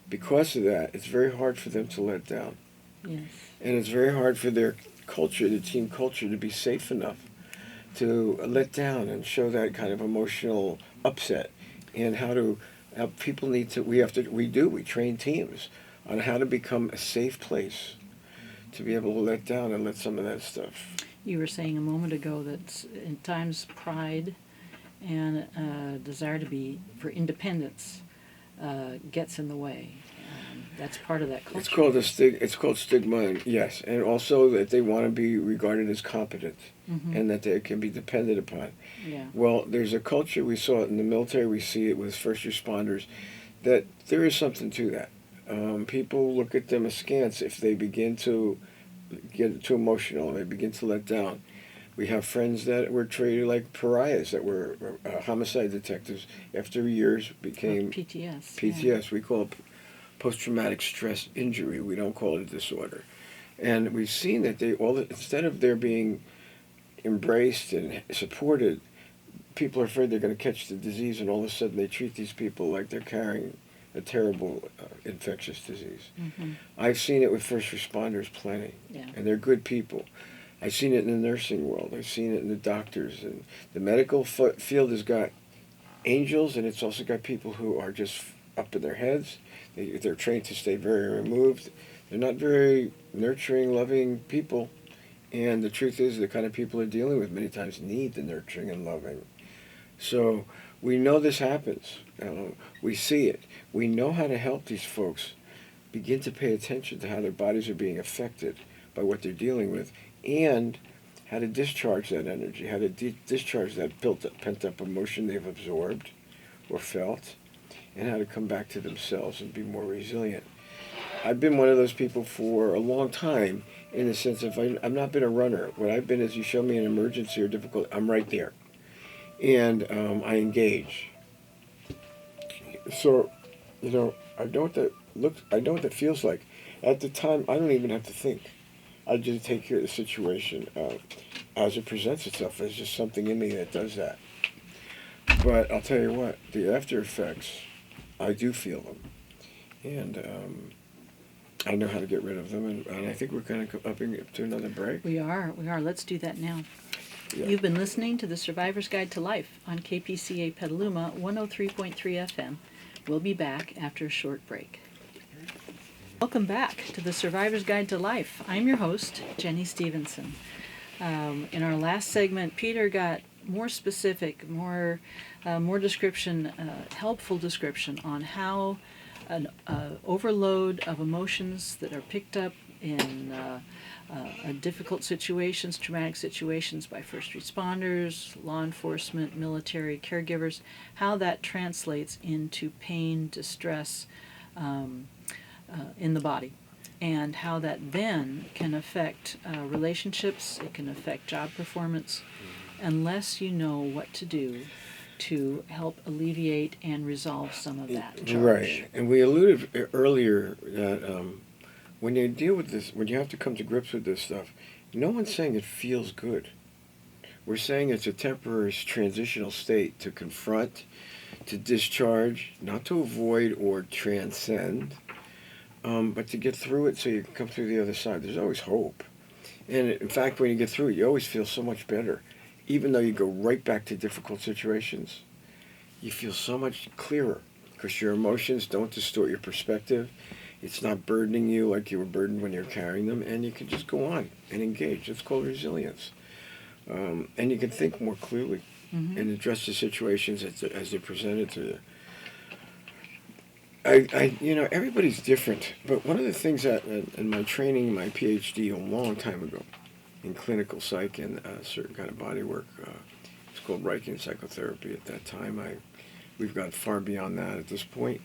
[SPEAKER 2] because of that, it's very hard for them to let down.
[SPEAKER 1] Yes.
[SPEAKER 2] And it's very hard for their culture, the team culture, to be safe enough to let down and show that kind of emotional upset. And how people need to, we train teams on how to become a safe place to be able to let down and let some of that stuff.
[SPEAKER 1] You were saying a moment ago that in times pride and desire to be for independence gets in the way. That's part of that culture.
[SPEAKER 2] It's called stigma, and yes, and also that they want to be regarded as competent,
[SPEAKER 1] mm-hmm.
[SPEAKER 2] and that they can be depended upon.
[SPEAKER 1] Yeah.
[SPEAKER 2] Well, there's a culture, we saw it in the military, we see it with first responders, that there is something to that. People look at them askance if they begin to get too emotional, they begin to let down. We have friends that were treated like pariahs, that were homicide detectives. After years, became
[SPEAKER 1] PTS.
[SPEAKER 2] PTS. Yeah. We call it post-traumatic stress injury. We don't call it a disorder. And we've seen that instead of their being embraced and supported, people are afraid they're going to catch the disease, and all of a sudden they treat these people like they're carrying a terrible infectious disease.
[SPEAKER 1] Mm-hmm.
[SPEAKER 2] I've seen it with first responders plenty,
[SPEAKER 1] yeah.
[SPEAKER 2] And they're good people. I've seen it in the nursing world. I've seen it in the doctors. And the medical field has got angels, and it's also got people who are just up in their heads. They're trained to stay very removed. They're not very nurturing, loving people. And the truth is, the kind of people they're dealing with many times need the nurturing and loving. So we know this happens. We see it. We know how to help these folks begin to pay attention to how their bodies are being affected by what they're dealing with, and how to discharge that energy, how to discharge that pent-up emotion they've absorbed or felt, and how to come back to themselves and be more resilient. I've been one of those people for a long time, in the sense of I've not been a runner. What I've been is, you show me an emergency or difficult, I'm right there. And I engage. So, I know what that feels like. At the time, I don't even have to think. I just take care of the situation as it presents itself. There's just something in me that does that. But I'll tell you what, the after effects, I do feel them. And I know how to get rid of them. And I think we're kind of up to another break.
[SPEAKER 1] We are. Let's do that now. Yeah. You've been listening to The Survivor's Guide to Life on KPCA Petaluma 103.3 FM. We'll be back after a short break. Welcome back to The Survivor's Guide to Life. I'm your host, Jenny Stevenson. In our last segment, Peter got more specific, more more description, helpful description on how an overload of emotions that are picked up in difficult situations, traumatic situations by first responders, law enforcement, military, caregivers, how that translates into pain, distress in the body, and how that then can affect relationships, it can affect job performance, unless you know what to do to help alleviate and resolve some of that charge.
[SPEAKER 2] Right. And we alluded earlier that when you deal with this, when you have to come to grips with this stuff, no one's saying it feels good. We're saying it's a temporary transitional state to confront, to discharge, not to avoid or transcend, but to get through it so you can come through the other side. There's always hope. And in fact, when you get through it, you always feel so much better. Even though you go right back to difficult situations, you feel so much clearer because your emotions don't distort your perspective. It's not burdening you like you were burdened when you're carrying them, and you can just go on and engage. It's called resilience. And you can think more clearly and address the situations as they're presented to you. Everybody's different, but one of the things that in my training, my PhD a long time ago in clinical psych and a certain kind of body work, it's called Reichian psychotherapy at that time. We've gone far beyond that at this point.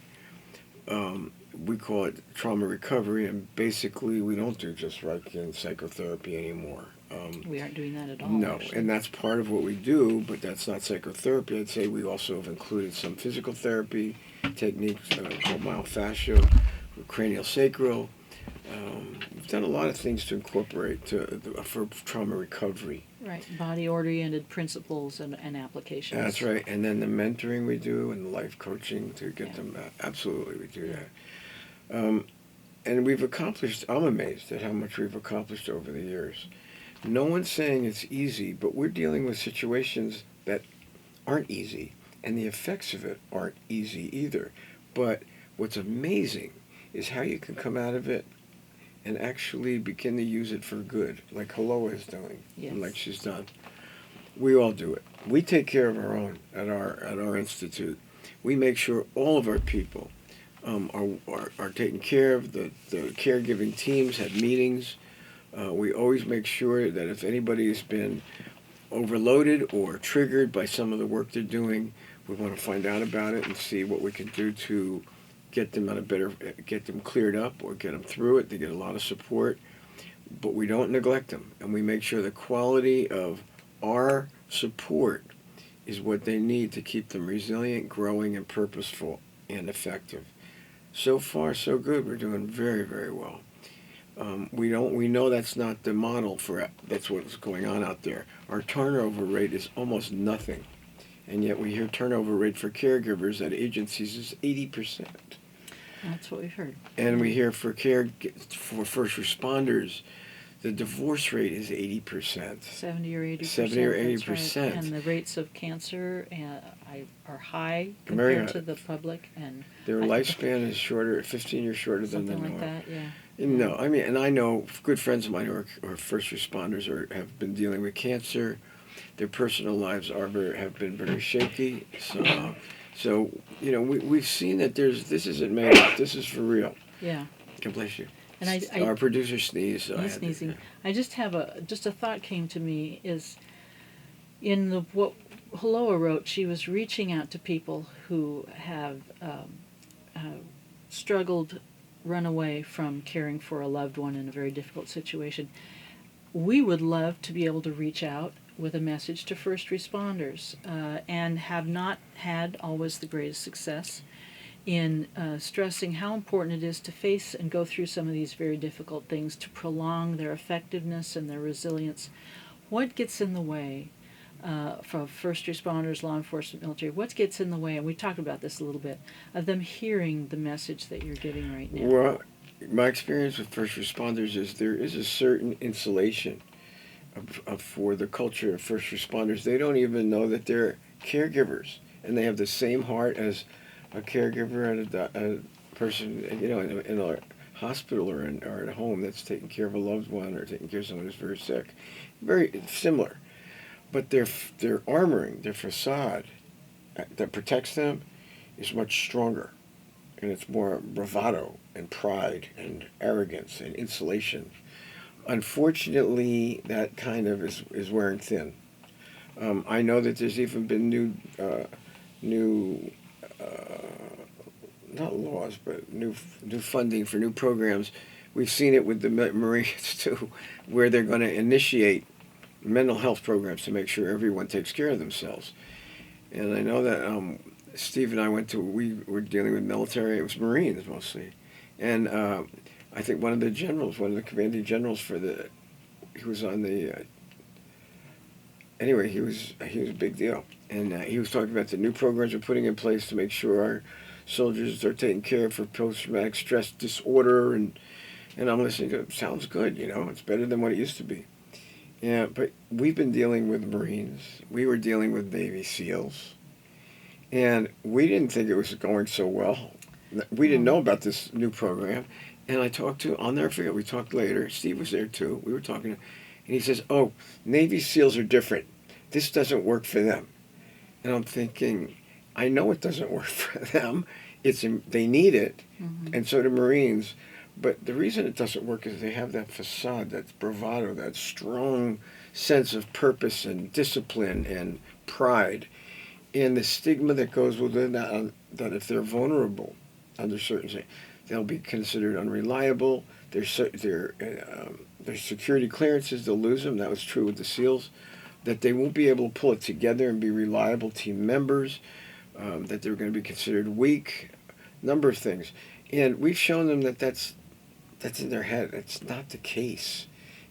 [SPEAKER 2] We call it trauma recovery, and basically we don't do just Reichian psychotherapy anymore.
[SPEAKER 1] We aren't doing that at all.
[SPEAKER 2] No,
[SPEAKER 1] actually.
[SPEAKER 2] and that's part of what we do, but that's not psychotherapy. I'd say we also have included some physical therapy techniques called myofascial, cranial sacral. We've done a lot of things to incorporate for trauma recovery.
[SPEAKER 1] Right, body-oriented principles and applications.
[SPEAKER 2] That's right, and then the mentoring we do and the life coaching to get them. Absolutely, we do that. And we've accomplished. I'm amazed at how much we've accomplished over the years. No one's saying it's easy, but we're dealing with situations that aren't easy, and the effects of it aren't easy either. But what's amazing is how you can come out of it and actually begin to use it for good, like Haloa is doing, and like she's done. We all do it. We take care of our own at our institute. We make sure all of our people are taken care of. The caregiving teams have meetings. We always make sure that if anybody has been overloaded or triggered by some of the work they're doing, we want to find out about it and see what we can do to get them get them cleared up or get them through it. They get a lot of support, but we don't neglect them, and we make sure the quality of our support is what they need to keep them resilient, growing, and purposeful and effective. So far, so good. We're doing very, very well. We know that's not the model that's what's going on out there. Our turnover rate is almost nothing, and yet we hear turnover rate for caregivers at agencies is 80%.
[SPEAKER 1] That's what we've heard.
[SPEAKER 2] And we hear for first responders, the divorce rate is 80%.
[SPEAKER 1] 70 or 80%.
[SPEAKER 2] 70 or
[SPEAKER 1] 80%. Right. And the rates of cancer are high compared to the public, and
[SPEAKER 2] their lifespan is shorter, 15 years shorter than the norm.
[SPEAKER 1] Something like that, yeah.
[SPEAKER 2] No, I mean, and I know good friends of mine who are first responders have been dealing with cancer. Their personal lives have been very shaky. So we've seen that this isn't made up. This is for real.
[SPEAKER 1] Yeah.
[SPEAKER 2] God bless you.
[SPEAKER 1] And
[SPEAKER 2] our producer sneezed. So
[SPEAKER 1] he's sneezing. I just have a thought came to me is in what Haloa wrote. She was reaching out to people who have struggled, run away from caring for a loved one in a very difficult situation. We would love to be able to reach out with a message to first responders and have not had always the greatest success in stressing how important it is to face and go through some of these very difficult things to prolong their effectiveness and their resilience. What gets in the way for first responders, law enforcement, military? What gets in the way, and we talked about this a little bit, of them hearing the message that you're giving right now?
[SPEAKER 2] Well, my experience with first responders is there is a certain insulation for the culture of first responders. They don't even know that they're caregivers, and they have the same heart as a caregiver at a person, in a hospital or at a home that's taking care of a loved one or taking care of someone who's very sick. Very similar, but their armoring, their facade, that protects them is much stronger, and it's more bravado and pride and arrogance and insulation. Unfortunately, that kind of is wearing thin. I know that there's even been new not laws, but new funding for new programs. We've seen it with the Marines too, where they're going to initiate mental health programs to make sure everyone takes care of themselves. And I know that Steve and I we were dealing with military. It was Marines mostly, and I think one of the commanding generals he was on the. Anyway, he was a big deal, and he was talking about the new programs we're putting in place to make sure our soldiers are taken care of for post-traumatic stress disorder, and I'm listening to it. Sounds good, it's better than what it used to be. Yeah, but we've been dealing with Marines. We were dealing with Navy SEALs, and we didn't think it was going so well. We didn't know about this new program, and I'll never forget, we talked later. Steve was there too. We were talking, and he says, "Oh, Navy SEALs are different. This doesn't work for them." And I'm thinking, I know it doesn't work for them. They need it, and so do Marines. But the reason it doesn't work is they have that facade, that bravado, that strong sense of purpose and discipline and pride, and the stigma that goes within that, that if they're vulnerable under certain things, they'll be considered unreliable. Their security clearances, they'll lose them. That was true with the SEALs. That they won't be able to pull it together and be reliable team members. That they're going to be considered weak. Number of things, and we've shown them that that's in their head. It's not the case.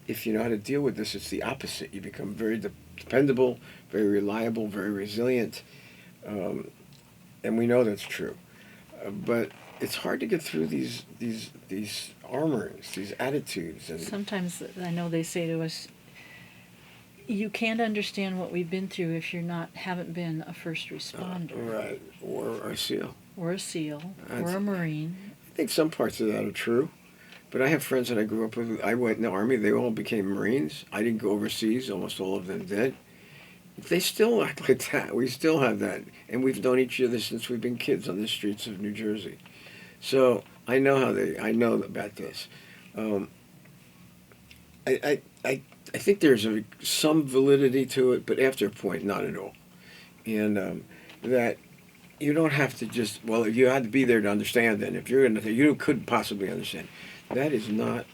[SPEAKER 2] If you know how to deal with this, it's the opposite. You become very dependable, very reliable, very resilient, and we know that's true. But it's hard to get through these armorings, these attitudes. And
[SPEAKER 1] sometimes I know they say to us, you can't understand what we've been through if haven't been a first responder.
[SPEAKER 2] Right, or a SEAL.
[SPEAKER 1] Or a SEAL, or a Marine.
[SPEAKER 2] I think some parts of that are true. But I have friends that I grew up with. I went in the Army. They all became Marines. I didn't go overseas. Almost all of them did. They still act like that. We still have that. And we've known each other since we've been kids on the streets of New Jersey. So I know I know about this. I think there's some validity to it, but after a point, not at all. And that you don't have to just, well, you had to be there to understand then. If you're going to, you couldn't possibly understand. That is not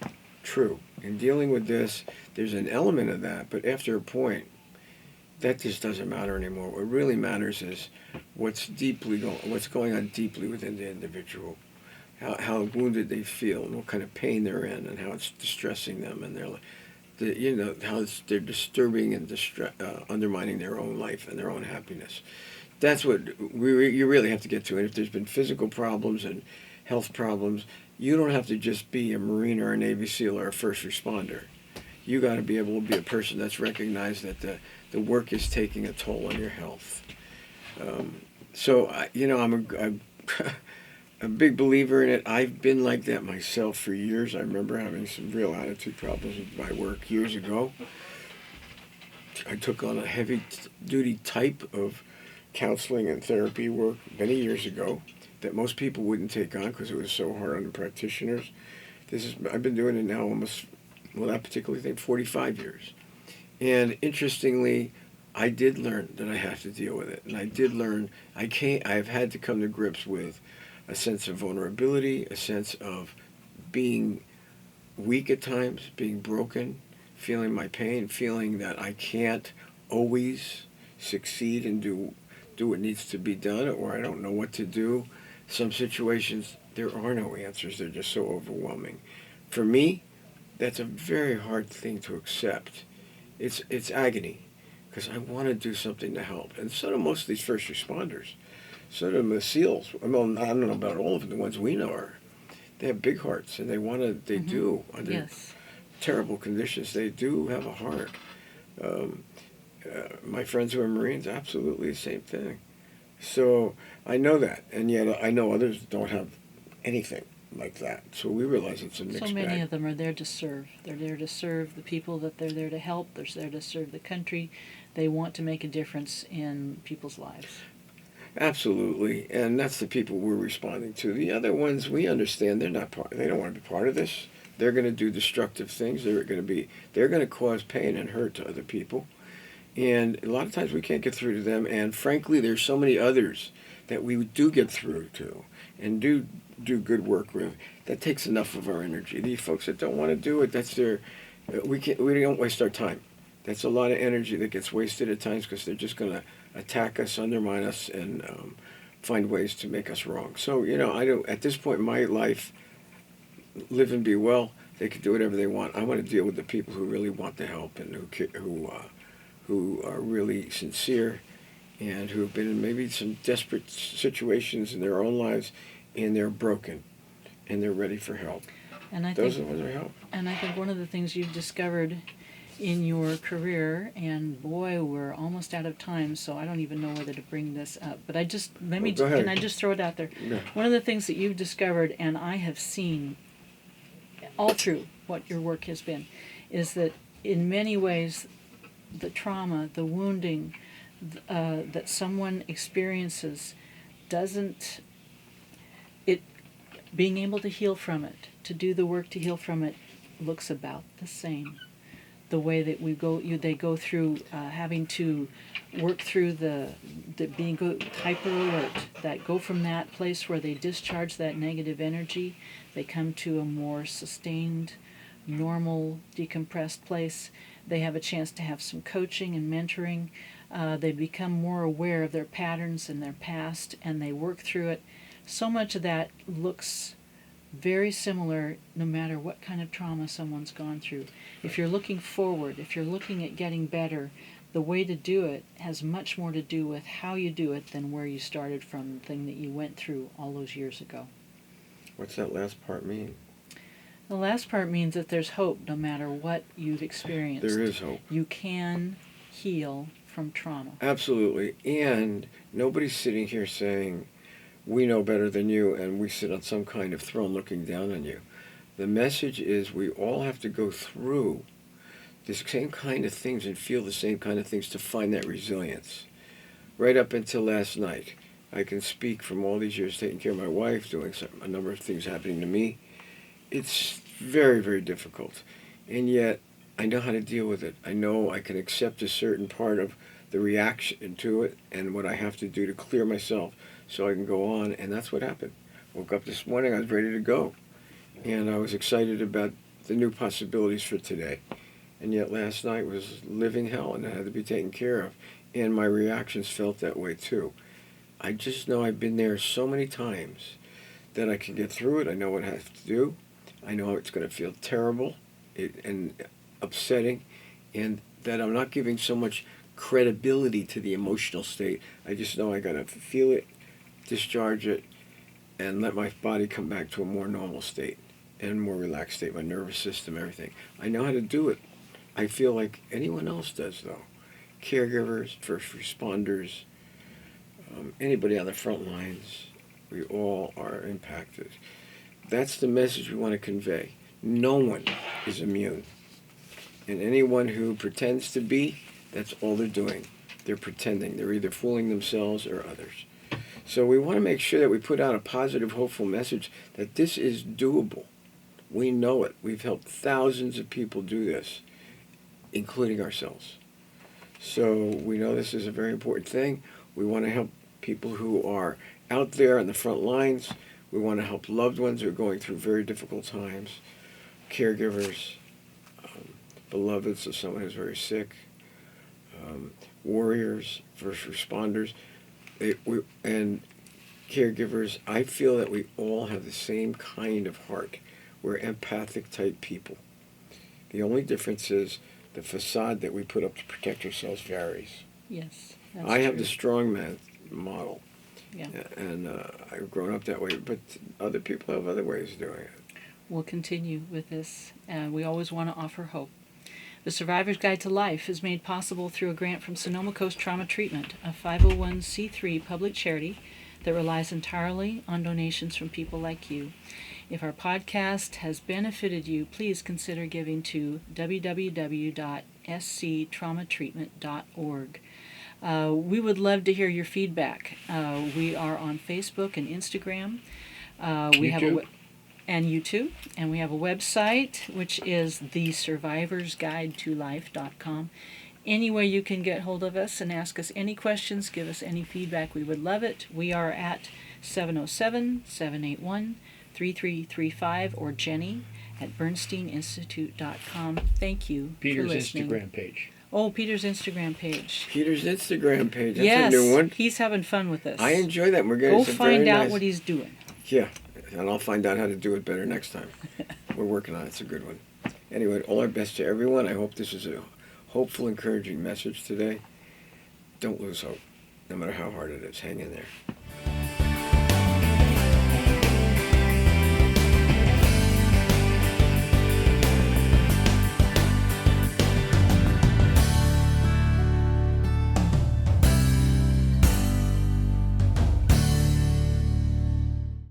[SPEAKER 2] true. In dealing with this, there's an element of that, but after a point, that just doesn't matter anymore. What really matters is what's going on deeply within the individual, how wounded they feel, and what kind of pain they're in, and how it's distressing them, and they're disturbing and undermining their own life and their own happiness. That's what you really have to get to. And if there's been physical problems and health problems, you don't have to just be a Marine or a Navy SEAL or a first responder. You got to be able to be a person that's recognized that the work is taking a toll on your health. I'm a big believer in it. I've been like that myself for years. I remember having some real attitude problems with my work years ago. I took on a heavy-duty type of counseling and therapy work many years ago that most people wouldn't take on because it was so hard on the practitioners. I've been doing it now almost, that particular thing, 45 years. And interestingly, I did learn that I have to deal with it. And I did learn, I've had to come to grips with a sense of vulnerability, a sense of being weak at times, being broken, feeling my pain, feeling that I can't always succeed and do what needs to be done, or I don't know what to do. Some situations, there are no answers. They're just so overwhelming. For me, that's a very hard thing to accept. It's agony, because I want to do something to help. And so do most of these first responders. So do the SEALs. I don't know about all of them. The ones we know they have big hearts, and they do, under terrible conditions, they do have a heart. My friends who are Marines, absolutely the same thing. So I know that, and yet I know others don't have anything like that. So we realize it's a mixed bag.
[SPEAKER 1] So many of them are there to serve. They're there to serve the people that they're there to help. They're there to serve the country. They want to make a difference in people's lives.
[SPEAKER 2] Absolutely, and that's the people we're responding to. The other ones, we understand they're not part. They don't want to be part of this. They're going to do destructive things. They're going to cause pain and hurt to other people, and a lot of times we can't get through to them. And frankly, there's so many others that we do get through to, and do good work with. That takes enough of our energy. These folks that don't want to do it, that's their. We don't waste our time. That's a lot of energy that gets wasted at times because they're just going to attack us, undermine us, and find ways to make us wrong. So, I don't. At this point in my life, live and be well. They can do whatever they want. I want to deal with the people who really want the help and who are really sincere and who have been in maybe some desperate situations in their own lives, and they're broken, and they're ready for help.
[SPEAKER 1] And
[SPEAKER 2] Those are the ones that help.
[SPEAKER 1] And I think one of the things you've discovered in your career, and boy, we're almost out of time, so I don't even know whether to bring this up. But
[SPEAKER 2] Go ahead.
[SPEAKER 1] can I just throw it out there?
[SPEAKER 2] Yeah.
[SPEAKER 1] One of the things that you've discovered, and I have seen all through what your work has been, is that in many ways, the trauma, the wounding that someone experiences, being able to heal from it, to do the work to heal from it, looks about the same. The way that they go through having to work through the being hyper alert, that go from that place where they discharge that negative energy, they come to a more sustained, normal, decompressed place. They have a chance to have some coaching and mentoring. They become more aware of their patterns and their past, and they work through it. So much of that looks very similar no matter what kind of trauma someone's gone through. If you're looking forward, if you're looking at getting better, the way to do it has much more to do with how you do it than where you started from, the thing that you went through all those years ago.
[SPEAKER 2] What's that last part mean?
[SPEAKER 1] The last part means that there's hope no matter what you've experienced.
[SPEAKER 2] There is hope.
[SPEAKER 1] You can heal from trauma.
[SPEAKER 2] Absolutely. And nobody's sitting here saying, we know better than you, and we sit on some kind of throne looking down on you. The message is we all have to go through the same kind of things and feel the same kind of things to find that resilience. Right up until last night, I can speak from all these years taking care of my wife, doing a number of things happening to me. It's very, very difficult. And yet, I know how to deal with it. I know I can accept a certain part of the reaction to it and what I have to do to clear myself so I can go on, and that's what happened. Woke up this morning, I was ready to go, and I was excited about the new possibilities for today. And yet last night was living hell, and it had to be taken care of, and my reactions felt that way too. I just know I've been there so many times that I can get through it. I know what I have to do. I know it's going to feel terrible and upsetting, and that I'm not giving so much credibility to the emotional state. I just know I got to feel it, discharge it, and let my body come back to a more normal state and more relaxed state, my nervous system, everything. I know how to do it. I feel like anyone else does, though. Caregivers, first responders, anybody on the front lines, we all are impacted. That's the message we want to convey. No one is immune. And anyone who pretends to be, that's all they're doing. They're pretending. They're either fooling themselves or others. So we want to make sure that we put out a positive, hopeful message that this is doable. We know it. We've helped thousands of people do this, including ourselves. So we know this is a very important thing. We want to help people who are out there on the front lines. We want to help loved ones who are going through very difficult times, caregivers, beloveds of someone who's very sick, warriors, first responders, and caregivers. I feel that we all have the same kind of heart. We're empathic type people. The only difference is the facade that we put up to protect ourselves varies.
[SPEAKER 1] Yes,
[SPEAKER 2] I have the strong man model.
[SPEAKER 1] Yeah.
[SPEAKER 2] And I've grown up that way, but other people have other ways of doing it.
[SPEAKER 1] We'll continue with this, and we always want to offer hope. The Survivor's Guide to Life is made possible through a grant from Sonoma Coast Trauma Treatment, a 501c3 public charity that relies entirely on donations from people like you. If our podcast has benefited you, please consider giving to www.sctraumatreatment.org. We would love to hear your feedback. We are on Facebook and Instagram. We have
[SPEAKER 3] YouTube.
[SPEAKER 1] And YouTube. And we have a website, which is thesurvivorsguidetolife.com. Any way you can get hold of us and ask us any questions, give us any feedback, we would love it. We are at 707-781-3335 or Jenny at bernsteininstitute.com. Thank you
[SPEAKER 3] Peter's
[SPEAKER 1] for listening.
[SPEAKER 3] Instagram page.
[SPEAKER 1] Oh, Peter's Instagram page.
[SPEAKER 2] Peter's Instagram page. That's
[SPEAKER 1] Yes,
[SPEAKER 2] a new one.
[SPEAKER 1] he's having fun with us.
[SPEAKER 2] I enjoy that. We're getting
[SPEAKER 1] Go
[SPEAKER 2] some
[SPEAKER 1] find
[SPEAKER 2] very
[SPEAKER 1] out
[SPEAKER 2] nice...
[SPEAKER 1] what he's doing.
[SPEAKER 2] Yeah, and I'll find out how to do it better next time. We're working on it. It's a good one. Anyway, all our best to everyone. I hope this is a hopeful, encouraging message today. Don't lose hope, no matter how hard it is. Hang in there.